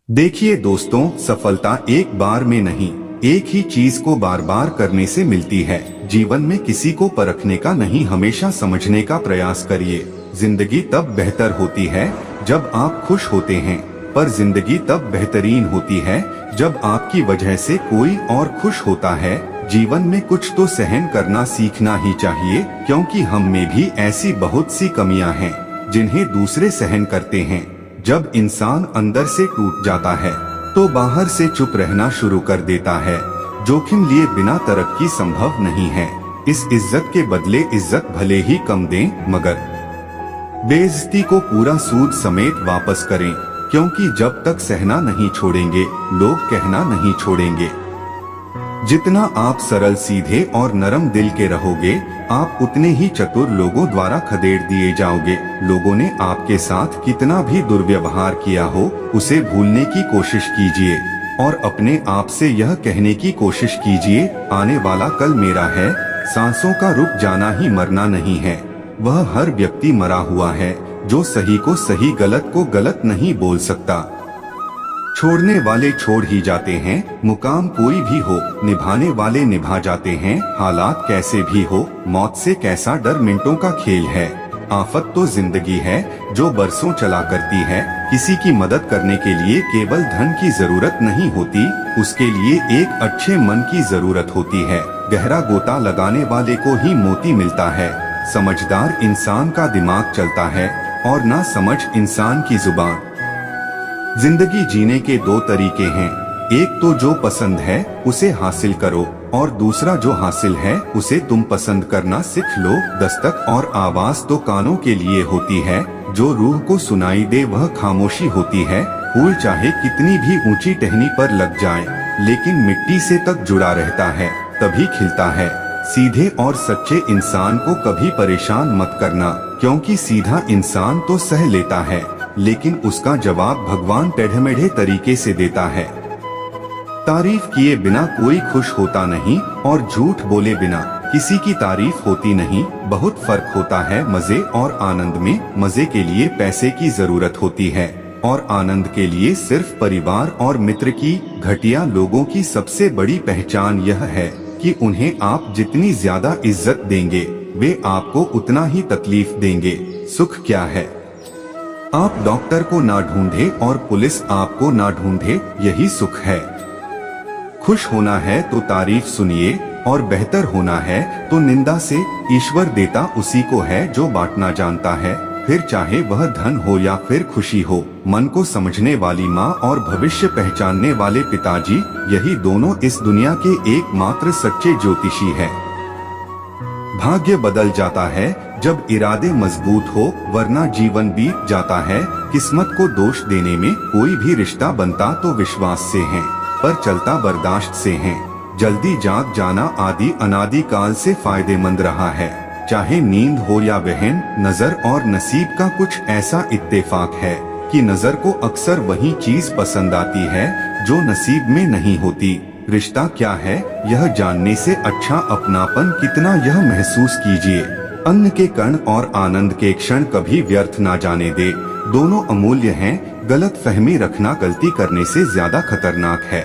देखिए दोस्तों, सफलता एक बार में नहीं, एक ही चीज को बार बार करने से मिलती है। जीवन में किसी को परखने का नहीं, हमेशा समझने का प्रयास करिए। जिंदगी तब बेहतर होती है जब आप खुश होते हैं, पर जिंदगी तब बेहतरीन होती है जब आपकी वजह से कोई और खुश होता है। जीवन में कुछ तो सहन करना सीखना ही चाहिए, क्योंकि हम में भी ऐसी बहुत सी कमियां हैं जिन्हें दूसरे सहन करते हैं। जब इंसान अंदर से टूट जाता है तो बाहर से चुप रहना शुरू कर देता है। जोखिम लिए बिना तरक्की संभव नहीं है। इस इज्जत के बदले इज्जत भले ही कम दें, मगर बेइज्जती को पूरा सूद समेत वापस करें, क्योंकि जब तक सहना नहीं छोड़ेंगे, लोग कहना नहीं छोड़ेंगे। जितना आप सरल, सीधे और नरम दिल के रहोगे, आप उतने ही चतुर लोगों द्वारा खदेड़ दिए जाओगे। लोगों ने आपके साथ कितना भी दुर्व्यवहार किया हो, उसे भूलने की कोशिश कीजिए और अपने आप से यह कहने की कोशिश कीजिए, आने वाला कल मेरा है। सांसों का रुक जाना ही मरना नहीं है। वह हर व्यक्ति मरा हुआ है जो सही को सही, गलत को गलत नहीं बोल सकता। छोड़ने वाले छोड़ ही जाते हैं, मुकाम कोई भी हो, निभाने वाले निभा जाते हैं। हालात कैसे भी हो, मौत से कैसा डर मिनटों का खेल है। आफत तो जिंदगी है जो बरसों चला करती है। किसी की मदद करने के लिए केवल धन की जरूरत नहीं होती, उसके लिए एक अच्छे मन की जरूरत होती है। गहरा गोता लगाने वाले को ही मोती मिलता है। समझदार इंसान का दिमाग चलता है और ना समझ इंसान की जुबान। जिंदगी जीने के दो तरीके हैं, एक तो जो पसंद है उसे हासिल करो, और दूसरा जो हासिल है उसे तुम पसंद करना सीख लो। दस्तक और आवाज तो कानों के लिए होती है, जो रूह को सुनाई दे वह खामोशी होती है। फूल चाहे कितनी भी ऊंची टहनी पर लग जाए, लेकिन मिट्टी से तक जुड़ा रहता है, तभी खिलता है। सीधे और सच्चे इंसान को कभी परेशान मत करना, क्योंकि सीधा इंसान तो सह लेता है, लेकिन उसका जवाब भगवान टेढ़मेढ़े तरीके से देता है। तारीफ किए बिना कोई खुश होता नहीं, और झूठ बोले बिना किसी की तारीफ होती नहीं। बहुत फर्क होता है मजे और आनंद में। मजे के लिए पैसे की जरूरत होती है, और आनंद के लिए सिर्फ परिवार और मित्र की। घटिया लोगों की सबसे बड़ी पहचान यह है कि उन्हें आप जितनी ज्यादा इज्जत देंगे, वे आपको उतना ही तकलीफ देंगे। सुख क्या है? आप डॉक्टर को ना ढूंढे और पुलिस आपको ना ढूंढे, यही सुख है। खुश होना है तो तारीफ सुनिए, और बेहतर होना है तो निंदा से। ईश्वर देता उसी को है जो बांटना जानता है, फिर चाहे वह धन हो या फिर खुशी हो। मन को समझने वाली माँ और भविष्य पहचानने वाले पिताजी, यही दोनों इस दुनिया के एकमात्र सच्चे ज्योतिषी है। भाग्य बदल जाता है जब इरादे मजबूत हो, वरना जीवन बीत जाता है। किस्मत को दोष देने में कोई भी रिश्ता बनता तो विश्वास से है, पर चलता बर्दाश्त से है। जल्दी जाग जाना आदि अनादि काल से फायदेमंद रहा है। चाहे नींद हो या वहन, नजर और नसीब का कुछ ऐसा इत्तेफाक है कि नजर को अक्सर वही चीज पसंद आती है जो नसीब में नहीं होती। रिश्ता क्या है यह जानने से अच्छा अपनापन कितना, यह महसूस कीजिए। अन्न के कण और आनंद के क्षण कभी व्यर्थ ना जाने दे। दोनों अमूल्य हैं। गलत फहमी रखना गलती करने से ज्यादा खतरनाक है।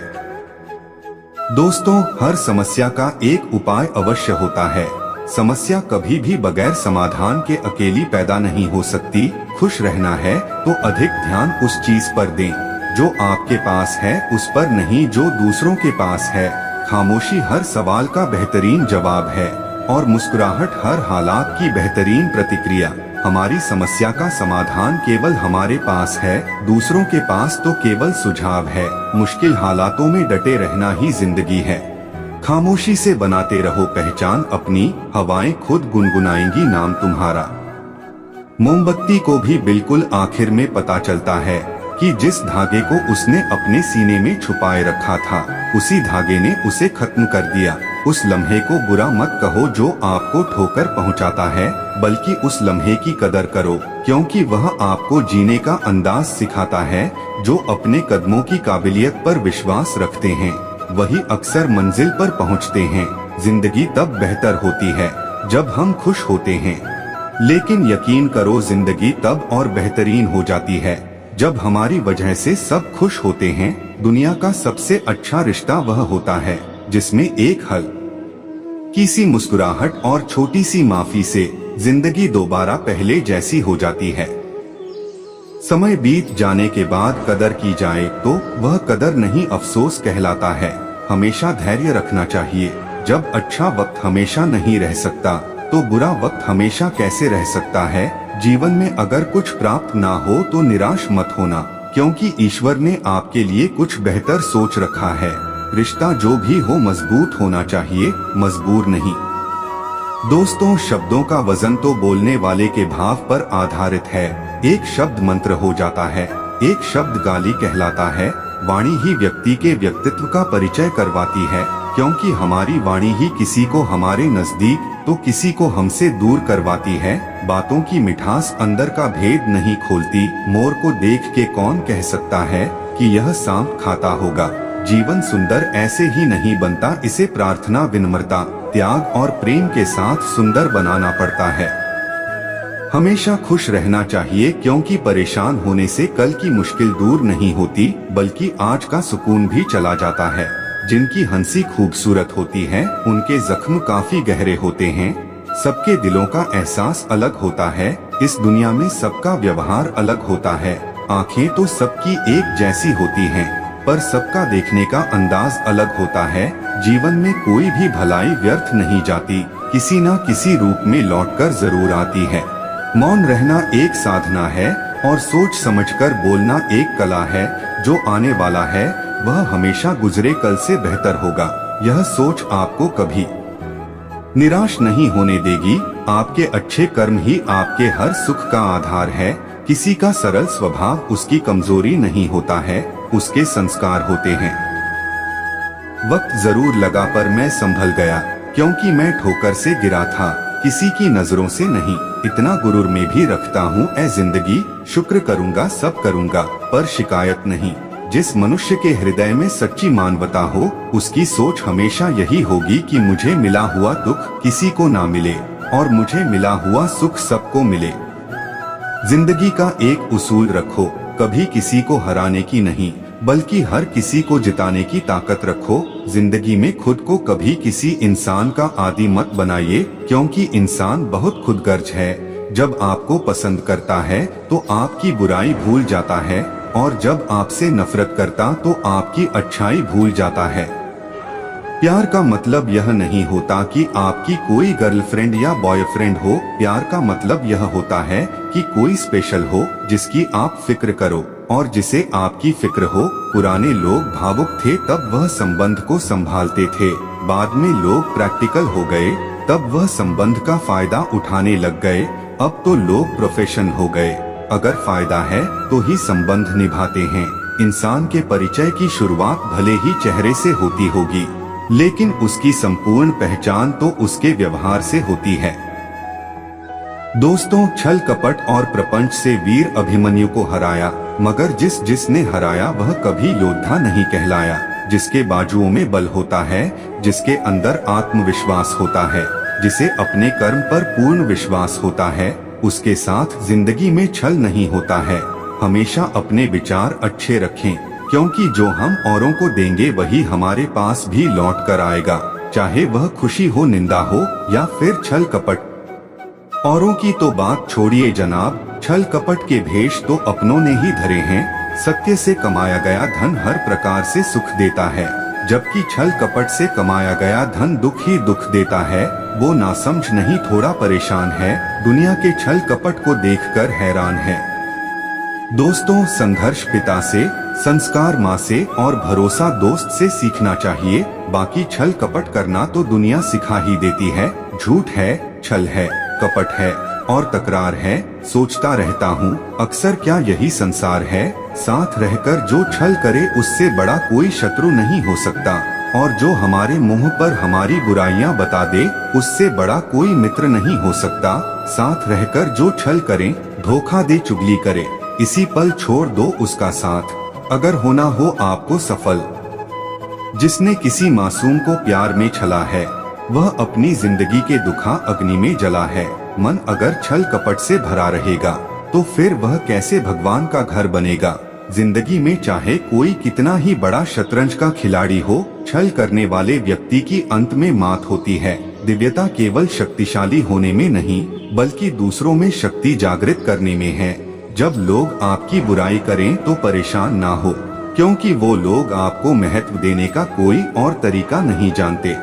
दोस्तों, हर समस्या का एक उपाय अवश्य होता है। समस्या कभी भी बगैर समाधान के अकेली पैदा नहीं हो सकती। खुश रहना है तो अधिक ध्यान उस चीज पर दें जो आपके पास है, उस पर नहीं जो दूसरों के पास है। खामोशी हर सवाल का बेहतरीन जवाब है, और मुस्कुराहट हर हालात की बेहतरीन प्रतिक्रिया। हमारी समस्या का समाधान केवल हमारे पास है, दूसरों के पास तो केवल सुझाव है। मुश्किल हालातों में डटे रहना ही जिंदगी है। खामोशी से बनाते रहो पहचान अपनी, हवाएं खुद गुनगुनाएंगी नाम तुम्हारा। मोमबत्ती को भी बिल्कुल आखिर में पता चलता है कि जिस धागे को उसने अपने सीने में छुपाए रखा था, उसी धागे ने उसे खत्म कर दिया। उस लम्हे को बुरा मत कहो जो आपको ठोकर पहुंचाता है, बल्कि उस लम्हे की कदर करो, क्योंकि वह आपको जीने का अंदाज सिखाता है। जो अपने कदमों की काबिलियत पर विश्वास रखते हैं, वही अक्सर मंजिल पर पहुंचते हैं। जिंदगी तब बेहतर होती है जब हम खुश होते हैं। लेकिन यकीन करो जिंदगी तब और बेहतरीन हो जाती है जब हमारी वजह से सब खुश होते हैं। दुनिया का सबसे अच्छा रिश्ता वह होता है जिसमें एक हल्की सी मुस्कुराहट और छोटी सी माफी से जिंदगी दोबारा पहले जैसी हो जाती है। समय बीत जाने के बाद कदर की जाए तो वह कदर नहीं अफसोस कहलाता है। हमेशा धैर्य रखना चाहिए। जब अच्छा वक्त हमेशा नहीं रह सकता तो बुरा वक्त हमेशा कैसे रह सकता है। जीवन में अगर कुछ प्राप्त ना हो तो निराश मत होना, क्योंकि ईश्वर ने आपके लिए कुछ बेहतर सोच रखा है। रिश्ता जो भी हो मजबूत होना चाहिए, मजबूर नहीं। दोस्तों, शब्दों का वजन तो बोलने वाले के भाव पर आधारित है। एक शब्द मंत्र हो जाता है, एक शब्द गाली कहलाता है। वाणी ही व्यक्ति के व्यक्तित्व का परिचय करवाती है, क्योंकि हमारी वाणी ही किसी को हमारे नजदीक तो किसी को हमसे दूर करवाती है। बातों की मिठास अंदर का भेद नहीं खोलती। मोर को देख के कौन कह सकता है कि यह सांप खाता होगा। जीवन सुंदर ऐसे ही नहीं बनता, इसे प्रार्थना, विनम्रता, त्याग और प्रेम के साथ सुंदर बनाना पड़ता है। हमेशा खुश रहना चाहिए, क्योंकि परेशान होने से कल की मुश्किल दूर नहीं होती, बल्कि आज का सुकून भी चला जाता है। जिनकी हंसी खूबसूरत होती है उनके जख्म काफी गहरे होते हैं। सबके दिलों का एहसास अलग होता है। इस दुनिया में सबका व्यवहार अलग होता है। आंखें तो सबकी एक जैसी होती हैं, पर सबका देखने का अंदाज अलग होता है। जीवन में कोई भी भलाई व्यर्थ नहीं जाती, किसी न किसी रूप में लौटकर जरूर आती है। मौन रहना एक साधना है और सोच समझकर बोलना एक कला है। जो आने वाला है वह हमेशा गुजरे कल से बेहतर होगा। यह सोच आपको कभी निराश नहीं होने देगी। आपके अच्छे कर्म ही आपके हर सुख का आधार है। किसी का सरल स्वभाव उसकी कमजोरी नहीं होता है, उसके संस्कार होते हैं। वक्त जरूर लगा पर मैं संभल गया, क्योंकि मैं ठोकर से गिरा था, किसी की नजरों से नहीं। इतना गुरूर में भी रखता हूँ ऐ जिंदगी, शुक्र करूँगा सब करूँगा पर शिकायत नहीं। जिस मनुष्य के हृदय में सच्ची मानवता हो, उसकी सोच हमेशा यही होगी कि मुझे मिला हुआ दुख किसी को ना मिले और मुझे मिला हुआ सुख सबको मिले। जिंदगी का एक उसूल रखो, कभी किसी को हराने की नहीं, बल्कि हर किसी को जिताने की ताकत रखो। जिंदगी में खुद को कभी किसी इंसान का आदी मत बनाइए, क्योंकि इंसान बहुत खुदगर्ज है। जब आपको पसंद करता है तो आपकी बुराई भूल जाता है, और जब आपसे नफरत करता तो आपकी अच्छाई भूल जाता है। प्यार का मतलब यह नहीं होता कि आपकी कोई गर्लफ्रेंड या बॉयफ्रेंड हो। प्यार का मतलब यह होता है कि कोई स्पेशल हो जिसकी आप फिक्र करो और जिसे आपकी फिक्र हो। पुराने लोग भावुक थे तब वह संबंध को संभालते थे, बाद में लोग प्रैक्टिकल हो गए तब वह संबंध का फायदा उठाने लग गए। अब तो लोग प्रोफेशन हो गए, अगर फायदा है तो ही संबंध निभाते हैं। इंसान के परिचय की शुरुआत भले ही चेहरे से होती होगी, लेकिन उसकी संपूर्ण पहचान तो उसके व्यवहार से होती है। दोस्तों, छल कपट और प्रपंच से वीर अभिमन्यु को हराया, मगर जिसने हराया वह कभी योद्धा नहीं कहलाया। जिसके बाजुओं में बल होता है, जिसके अंदर आत्मविश्वास होता है, जिसे अपने कर्म पर पूर्ण विश्वास होता है, उसके साथ जिंदगी में छल नहीं होता है। हमेशा अपने विचार अच्छे रखें, क्योंकि जो हम औरों को देंगे वही हमारे पास भी लौट कर आएगा, चाहे वह खुशी हो, निंदा हो या फिर छल कपट। औरों की तो बात छोड़िए जनाब, छल कपट के भेष तो अपनों ने ही धरे हैं। सत्य से कमाया गया धन हर प्रकार से सुख देता है, जबकि छल कपट से कमाया गया धन दुख ही दुख देता है। वो नासमझ नहीं, थोड़ा परेशान है, दुनिया के छल कपट को देखकर हैरान है। दोस्तों, संघर्ष पिता से, संस्कार माँ से और भरोसा दोस्त से सीखना चाहिए। बाकी छल कपट करना तो दुनिया सिखा ही देती है। झूठ है, छल है, कपट है और तकरार है। सोचता रहता हूँ अक्सर क्या यही संसार है। साथ रहकर जो छल करे उससे बड़ा कोई शत्रु नहीं हो सकता, और जो हमारे मुंह पर हमारी बुराइयां बता दे उससे बड़ा कोई मित्र नहीं हो सकता। साथ रहकर जो छल करे, धोखा दे, चुगली करे, इसी पल छोड़ दो उसका साथ, अगर होना हो आपको सफल। जिसने किसी मासूम को प्यार में छला है, वह अपनी जिंदगी के दुखा अग्नि में जला है। मन अगर छल कपट से भरा रहेगा तो फिर वह कैसे भगवान का घर बनेगा। जिंदगी में चाहे कोई कितना ही बड़ा शतरंज का खिलाड़ी हो, छल करने वाले व्यक्ति की अंत में मात होती है। दिव्यता केवल शक्तिशाली होने में नहीं बल्कि दूसरों में शक्ति जागृत करने में है। जब लोग आपकी बुराई करें तो परेशान ना हो, क्योंकि वो लोग आपको महत्व देने का कोई और तरीका नहीं जानते।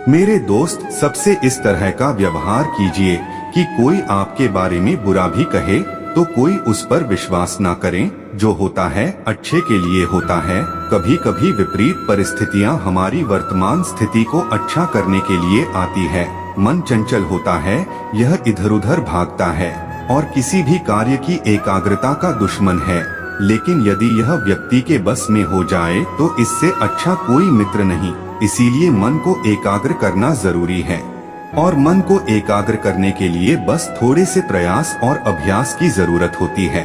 मेरे दोस्त, सबसे इस तरह का व्यवहार कीजिए कि कोई आपके बारे में बुरा भी कहे तो कोई उस पर विश्वास ना करें। जो होता है अच्छे के लिए होता है। कभी कभी विपरीत परिस्थितियां हमारी वर्तमान स्थिति को अच्छा करने के लिए आती है। मन चंचल होता है, यह इधर उधर भागता है और किसी भी कार्य की एकाग्रता का दुश्मन है। लेकिन यदि यह व्यक्ति के बस में हो जाए तो इससे अच्छा कोई मित्र नहीं। इसीलिए मन को एकाग्र करना जरूरी है और मन को एकाग्र करने के लिए बस थोड़े से प्रयास और अभ्यास की जरूरत होती है।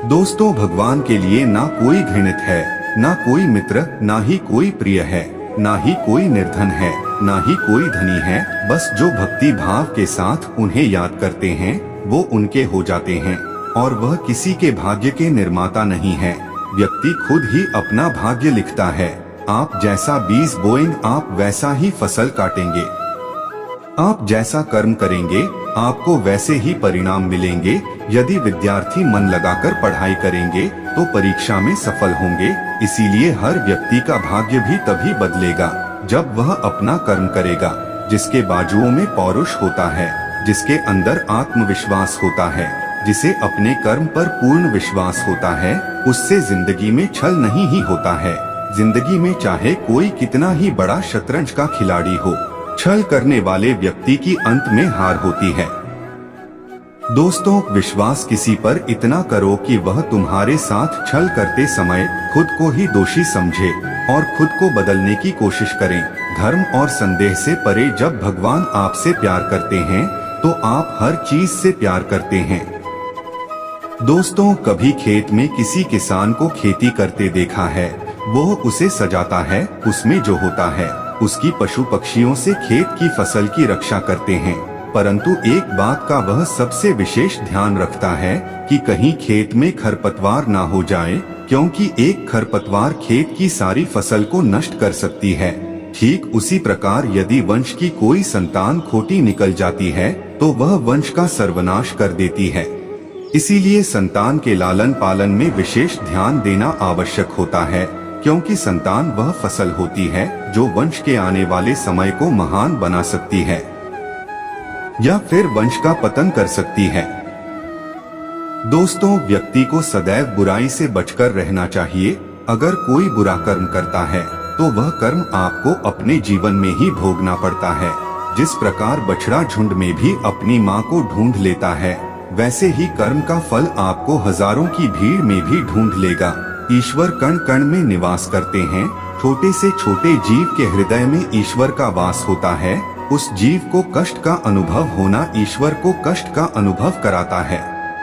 दोस्तों, भगवान के लिए ना कोई घृणित है, ना कोई मित्र, ना ही कोई प्रिय है, ना ही कोई निर्धन है, ना ही कोई धनी है। बस जो भक्ति भाव के साथ उन्हें याद करते हैं वो उनके हो जाते हैं और वह किसी के भाग्य के निर्माता नहीं है। व्यक्ति खुद ही अपना भाग्य लिखता है। आप जैसा बीज बोएंगे आप वैसा ही फसल काटेंगे। आप जैसा कर्म करेंगे आपको वैसे ही परिणाम मिलेंगे। यदि विद्यार्थी मन लगाकर पढ़ाई करेंगे तो परीक्षा में सफल होंगे। इसीलिए हर व्यक्ति का भाग्य भी तभी बदलेगा जब वह अपना कर्म करेगा। जिसके बाजुओं में पौरुष होता है, जिसके अंदर आत्मविश्वास होता है, जिसे अपने कर्म पर पूर्ण विश्वास होता है, उससे जिंदगी में छल नहीं ही होता है। जिंदगी में चाहे कोई कितना ही बड़ा शतरंज का खिलाड़ी हो, छल करने वाले व्यक्ति की अंत में हार होती है। दोस्तों, विश्वास किसी पर इतना करो कि वह तुम्हारे साथ छल करते समय खुद को ही दोषी समझे और खुद को बदलने की कोशिश करें। धर्म और संदेह से परे जब भगवान आपसे प्यार करते हैं तो आप हर चीज से प्यार करते हैं। दोस्तों, कभी खेत में किसी किसान को खेती करते देखा है। वो उसे सजाता है, उसमें जो होता है उसकी पशु पक्षियों से खेत की फसल की रक्षा करते हैं। परंतु एक बात का वह सबसे विशेष ध्यान रखता है कि कहीं खेत में खरपतवार ना हो जाए, क्योंकि एक खरपतवार खेत की सारी फसल को नष्ट कर सकती है। ठीक उसी प्रकार यदि वंश की कोई संतान खोटी निकल जाती है तो वह वंश का सर्वनाश कर देती है। इसीलिए संतान के लालन पालन में विशेष ध्यान देना आवश्यक होता है, क्योंकि संतान वह फसल होती है जो वंश के आने वाले समय को महान बना सकती है या फिर वंश का पतन कर सकती है। दोस्तों, व्यक्ति को सदैव बुराई से बचकर रहना चाहिए। अगर कोई बुरा कर्म करता है तो वह कर्म आपको अपने जीवन में ही भोगना पड़ता है। जिस प्रकार बछड़ा झुंड में भी अपनी माँ को ढूंढ लेता है, वैसे ही कर्म का फल आपको हजारों की भीड़ में भी ढूंढ लेगा। ईश्वर कण कण में निवास करते हैं। छोटे से छोटे जीव के हृदय में ईश्वर का वास होता है। उस जीव को कष्ट का अनुभव होना ईश्वर को कष्ट का अनुभव कराता है।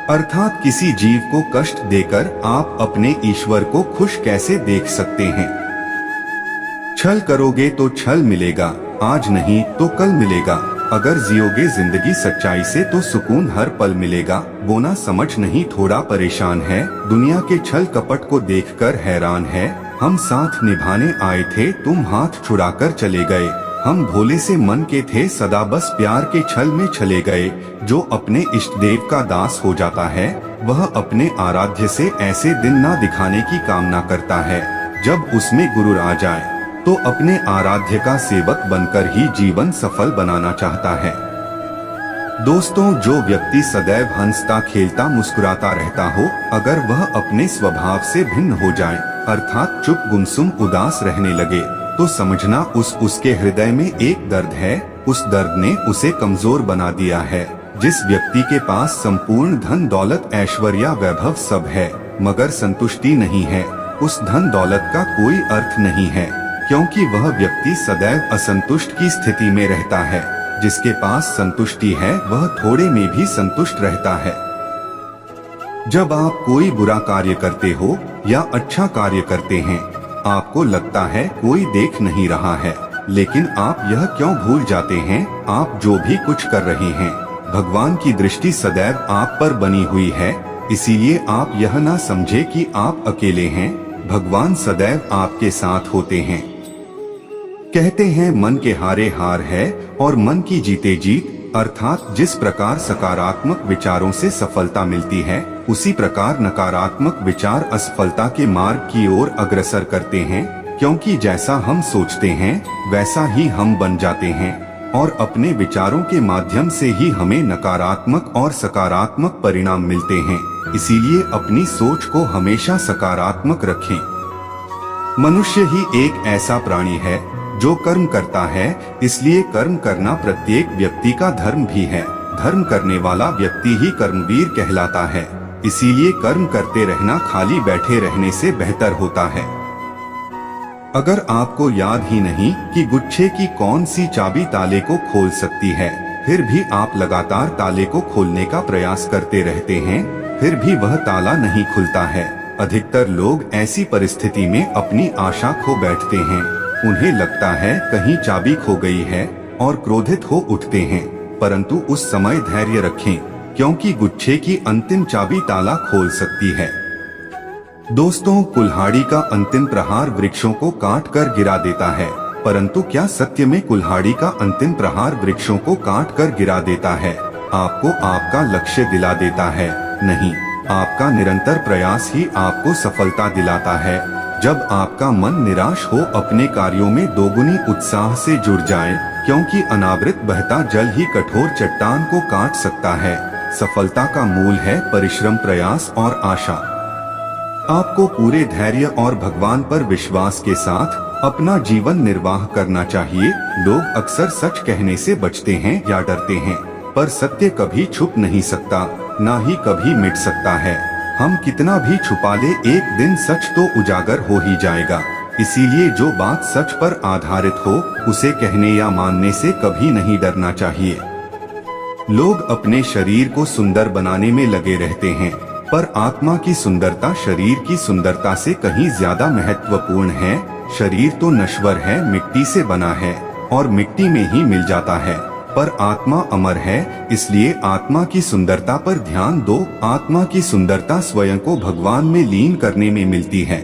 अर्थात किसी जीव को कष्ट देकर आप अपने ईश्वर को खुश कैसे देख सकते हैं। छल करोगे तो छल मिलेगा, आज नहीं तो कल मिलेगा। अगर जियोगे जिंदगी सच्चाई से तो सुकून हर पल मिलेगा। बोना समझ नहीं थोड़ा परेशान है, दुनिया के छल कपट को देखकर हैरान है। हम साथ निभाने आए थे, तुम हाथ छुड़ाकर चले गए। हम भोले से मन के थे, सदा बस प्यार के छल में चले गए। जो अपने इष्ट देव का दास हो जाता है वह अपने आराध्य से ऐसे दिन ना दिखाने की कामना करता है। जब उसमें गुरूर आ जाए तो अपने आराध्य का सेवक बनकर ही जीवन सफल बनाना चाहता है। दोस्तों, जो व्यक्ति सदैव हंसता खेलता मुस्कुराता रहता हो, अगर वह अपने स्वभाव से भिन्न हो जाए, अर्थात चुप गुमसुम उदास रहने लगे, तो समझना उसके हृदय में एक दर्द है। उस दर्द ने उसे कमजोर बना दिया है। जिस व्यक्ति के पास संपूर्ण धन दौलत ऐश्वर्य वैभव सब है मगर संतुष्टि नहीं है, उस धन दौलत का कोई अर्थ नहीं है, क्योंकि वह व्यक्ति सदैव असंतुष्ट की स्थिति में रहता है। जिसके पास संतुष्टि है वह थोड़े में भी संतुष्ट रहता है। जब आप कोई बुरा कार्य करते हो या अच्छा कार्य करते हैं, आपको लगता है कोई देख नहीं रहा है, लेकिन आप यह क्यों भूल जाते हैं, आप जो भी कुछ कर रहे हैं, भगवान की दृष्टि सदैव आप पर बनी हुई है। इसीलिए आप यह ना समझे कि आप अकेले हैं, भगवान सदैव आपके साथ होते हैं। कहते हैं मन के हारे हार है और मन की जीते जीत, अर्थात जिस प्रकार सकारात्मक विचारों से सफलता मिलती है, उसी प्रकार नकारात्मक विचार असफलता के मार्ग की ओर अग्रसर करते हैं, क्योंकि जैसा हम सोचते हैं वैसा ही हम बन जाते हैं और अपने विचारों के माध्यम से ही हमें नकारात्मक और सकारात्मक परिणाम मिलते हैं। इसीलिए अपनी सोच को हमेशा सकारात्मक रखें। मनुष्य ही एक ऐसा प्राणी है जो कर्म करता है, इसलिए कर्म करना प्रत्येक व्यक्ति का धर्म भी है। धर्म करने वाला व्यक्ति ही कर्मवीर कहलाता है। इसीलिए कर्म करते रहना खाली बैठे रहने से बेहतर होता है। अगर आपको याद ही नहीं कि गुच्छे की कौन सी चाबी ताले को खोल सकती है, फिर भी आप लगातार ताले को खोलने का प्रयास करते रहते हैं, फिर भी वह ताला नहीं खुलता है। अधिकतर लोग ऐसी परिस्थिति में अपनी आशा खो बैठते हैं। उन्हें लगता है कहीं चाबी खो गई है और क्रोधित हो उठते हैं, परंतु उस समय धैर्य रखें, क्योंकि गुच्छे की अंतिम चाबी ताला खोल सकती है। दोस्तों, कुल्हाड़ी का अंतिम प्रहार वृक्षों को काट कर गिरा देता है, परंतु क्या सत्य में कुल्हाड़ी का अंतिम प्रहार वृक्षों को काट कर गिरा देता है? आपको आपका लक्ष्य दिला देता है? नहीं, आपका निरंतर प्रयास ही आपको सफलता दिलाता है। जब आपका मन निराश हो, अपने कार्यों में दोगुनी उत्साह से जुड़ जाए, क्योंकि अनावृत बहता जल ही कठोर चट्टान को काट सकता है। सफलता का मूल है परिश्रम, प्रयास और आशा। आपको पूरे धैर्य और भगवान पर विश्वास के साथ अपना जीवन निर्वाह करना चाहिए। लोग अक्सर सच कहने से बचते हैं या डरते हैं, पर सत्य कभी छुप नहीं सकता, ना ही कभी मिट सकता है। हम कितना भी छुपा ले, एक दिन सच तो उजागर हो ही जाएगा। इसीलिए जो बात सच पर आधारित हो, उसे कहने या मानने से कभी नहीं डरना चाहिए। लोग अपने शरीर को सुंदर बनाने में लगे रहते हैं, पर आत्मा की सुंदरता शरीर की सुंदरता से कहीं ज्यादा महत्वपूर्ण है। शरीर तो नश्वर है, मिट्टी से बना है और मिट्टी में ही मिल जाता है, पर आत्मा अमर है। इसलिए आत्मा की सुंदरता पर ध्यान दो। आत्मा की सुंदरता स्वयं को भगवान में लीन करने में मिलती है।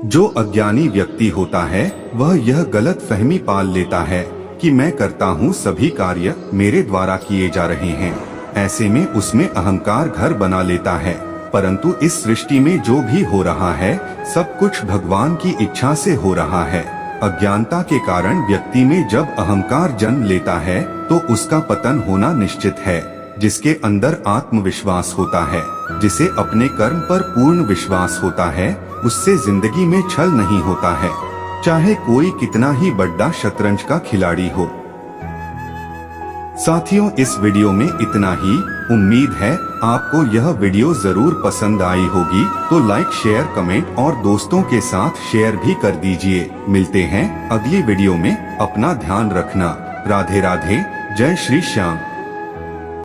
जो अज्ञानी व्यक्ति होता है, वह यह गलत फहमी पाल लेता है कि मैं करता हूँ, सभी कार्य मेरे द्वारा किए जा रहे हैं। ऐसे में उसमें अहंकार घर बना लेता है, परंतु इस सृष्टि में जो भी हो रहा है, सब कुछ भगवान की इच्छा से हो रहा है। अज्ञानता के कारण व्यक्ति में जब अहंकार जन्म लेता है, तो उसका पतन होना निश्चित है। जिसके अंदर आत्मविश्वास होता है, जिसे अपने कर्म पर पूर्ण विश्वास होता है, उससे जिंदगी में छल नहीं होता है, चाहे कोई कितना ही बड़ा शतरंज का खिलाड़ी हो। साथियों, इस वीडियो में इतना ही। उम्मीद है आपको यह वीडियो जरूर पसंद आई होगी, तो लाइक, शेयर, कमेंट और दोस्तों के साथ शेयर भी कर दीजिए। मिलते हैं अगली वीडियो में। अपना ध्यान रखना। राधे राधे। जय श्री श्याम।